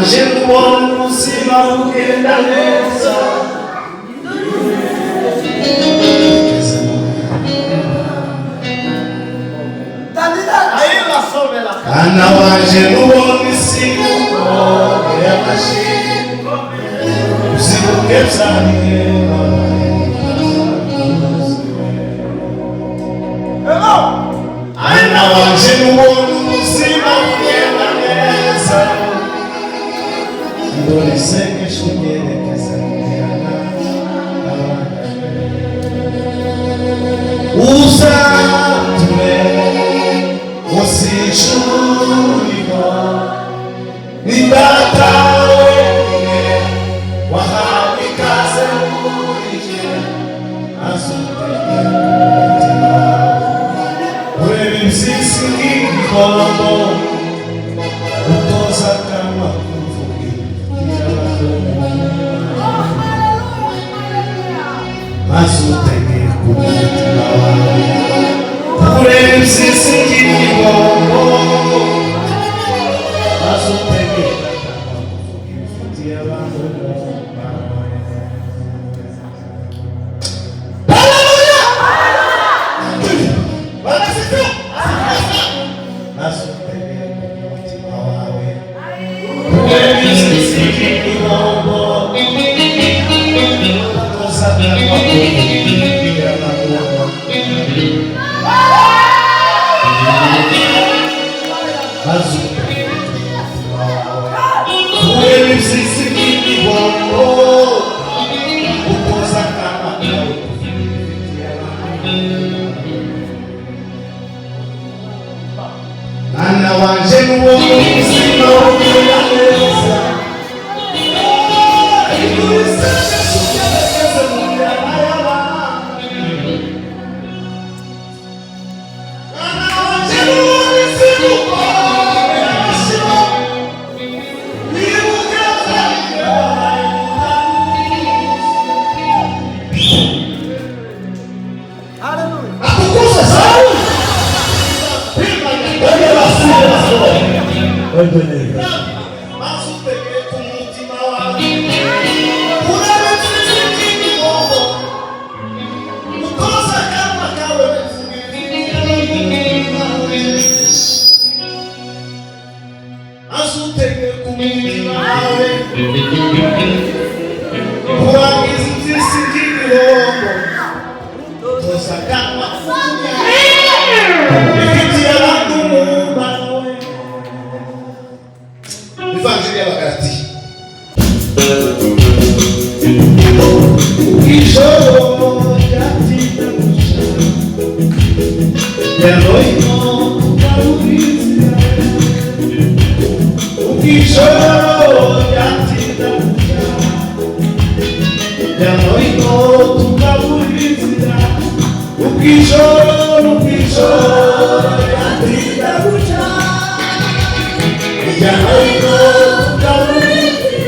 wanje kubona ubuzima bugenda neza. Mwana wanje kubona isi y'amashimwe uzibuke cyane. Mwana wanje kubona ubuzima bugenda neza. Ndoli sengesho nyerekeza mwana uzatume usishuriko nidatawe wahawe ikaze murije azutege urebe impyisi nk'igikombo utoza akanwa azutege ku mutima wawe urebe impyisi nk'igikombo azutege ifitiye abantu azutege ku mutima wawe urebe impyisi nk'igikombo utoza akanwa ifitiye abantu Mwana wanje kubona ubuzima bugenda neza. Evangelho y'Abagalati. Ijoro ryatinda guca yaroino tukaburiza. Ijoro ryatinda guca yaroino tukaburiza. Ijoro ryatinda guca yaroino tukaburiza.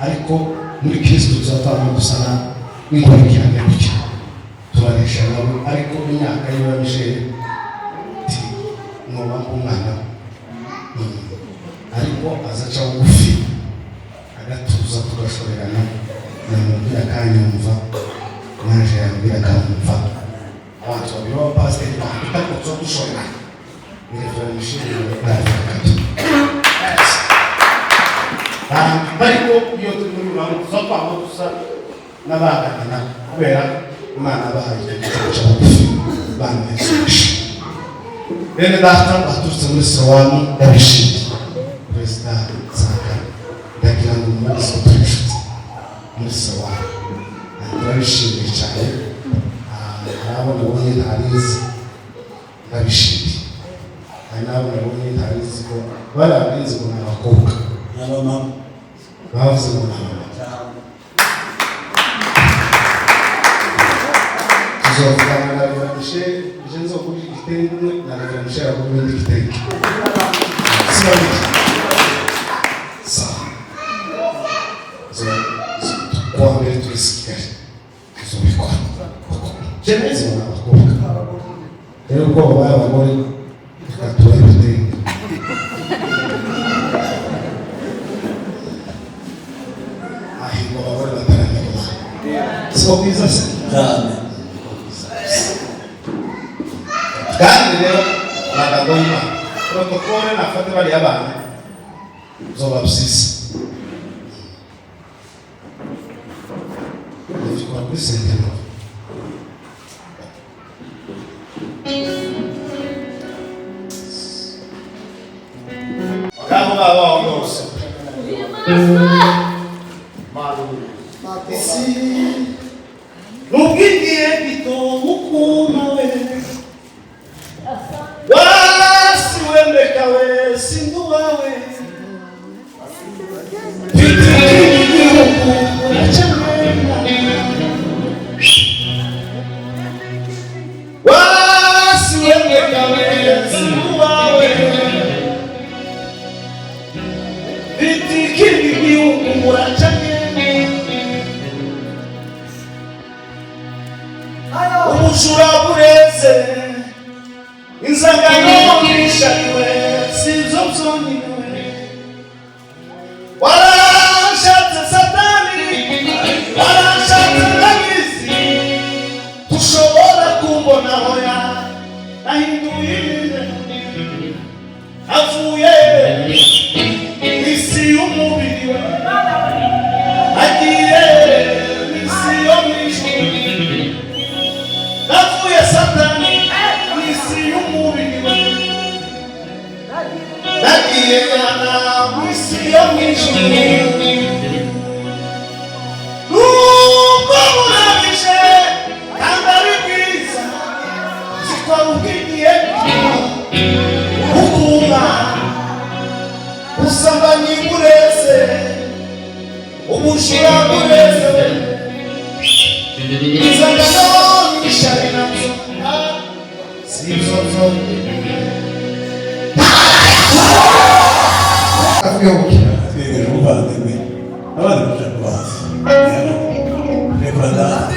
ariko muri Kristo tuzatanga gusana n'inkurikirane gutya turaresha nawe ariko imyaka yiwe Michel noba umwana ariko azaca bugufi agatuza tugashorerana namubwira akanyumva naje yambwira akamumva abantu babiri b'abapasiteri bahita kuzo dushorerana Reverend Michel barakatu bariko iyo turi muri rwanda tuzapanga gusa n'abagana kubera Imana bahaye igice bugufi banezesha bene data baturutse muri Sowamu yabishimye Perezida Saka ndagira ngo umunsi uturishutse muri Sowamu turabishimiye cyane arabona ubonye ntarizi ndabishimiye hari n'abo nabonye ntarizi ko barabizi ngo ni abakobwa n'abamama bavuze ngo ni abamama tuzovugana na Michel je nzo kuri igitenge na Michel ako bindi igitenge sibari sa kwa mbere tusikiye tuzobikora jenezi na bakobwa rero ko abagore tukatura ibitenge ahimba abagore bataramenya so biza se kandi rero bagagomba protokole nafate bari abana zoba busisi ndikora kuri senteno Bravo baba bose Matisi Nukiye kitokuma wewe Wasi wembeka we sindu wawe Wasi wembeka we sindu wawe Vitikiri biukumura chanye Umushura bureze Inzangano nishanywe sizo msoniwe Warashatse satani Warashatse nagizi Tushobora kumbona hoya Nahinduye ibintu Avuye Isi y'umubiri we Agiye Isi yo mwijuru Navuye satani Isi y'umubiri we Nagiye yana Isi yo mwijuru Nuko murabije Kandi ari bwiza Zikora ubwigiye Ukuma Usambanyi bureze Umushira bureze Inzangano nishari nazo Sizozo Afyoki Twebwe umuvandimwe abandi bashaka bazi rekora data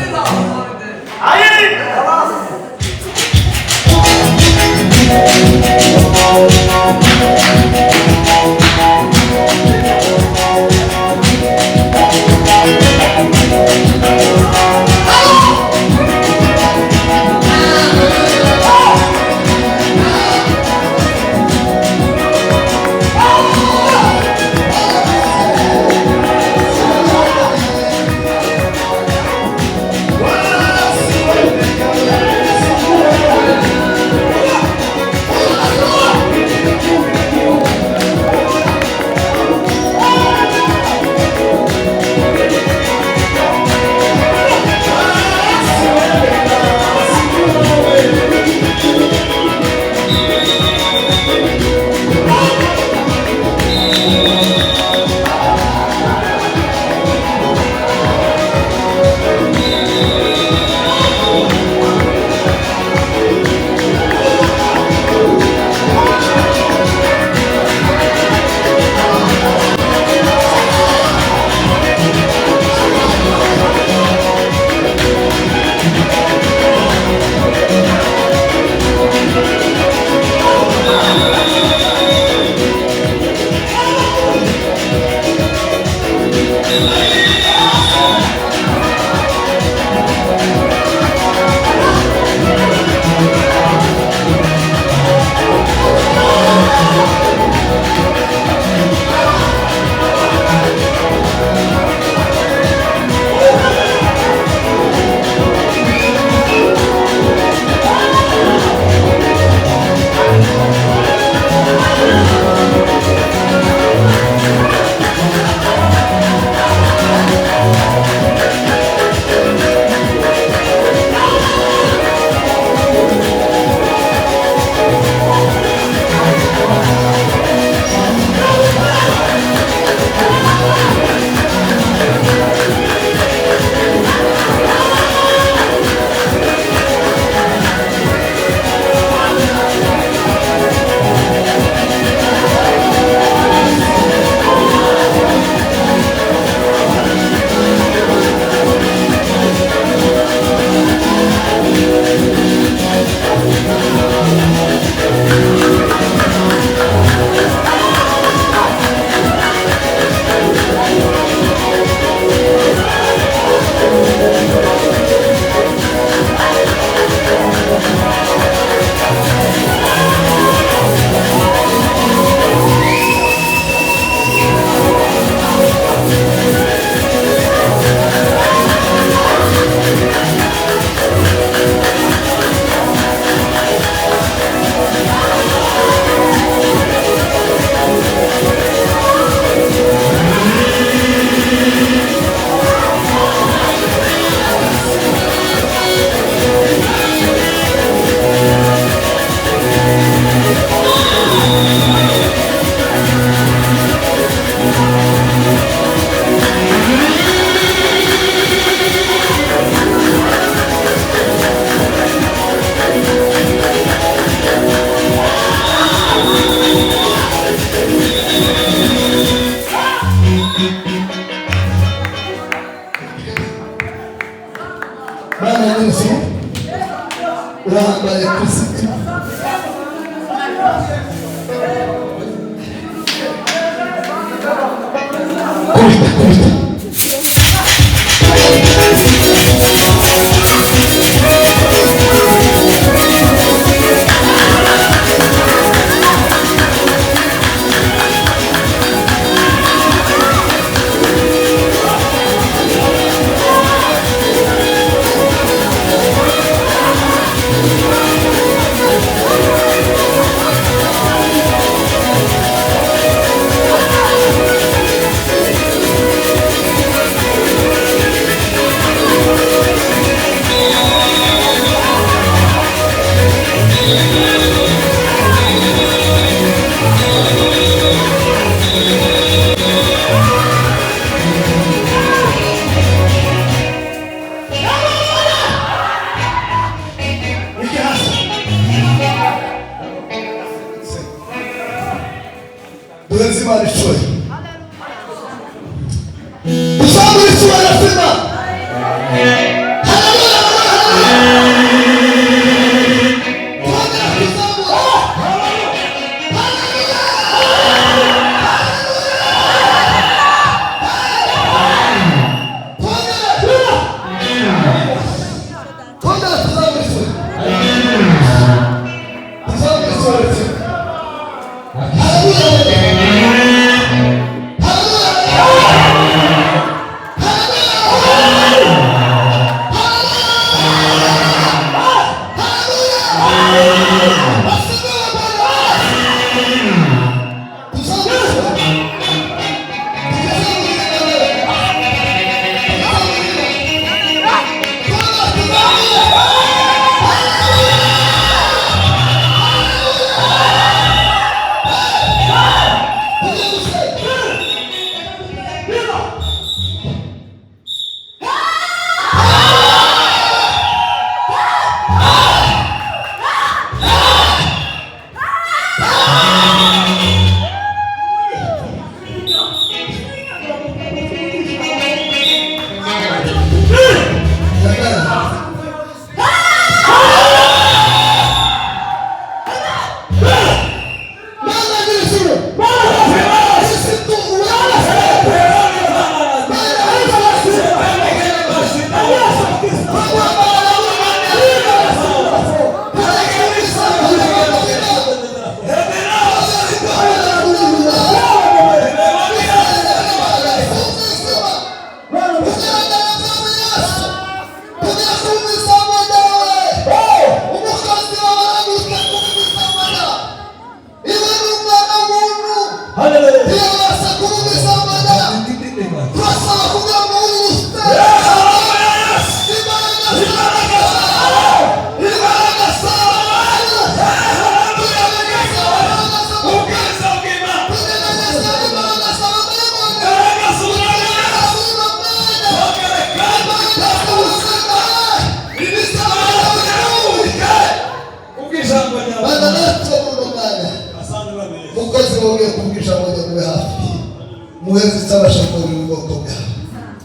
izabasha kubona ubwoko bwawe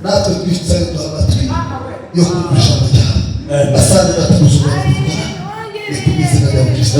natwe twicaye duha amatwi yo kumva ijambo ryawe asanga natuzura gukora ni ku izina rya Kristo.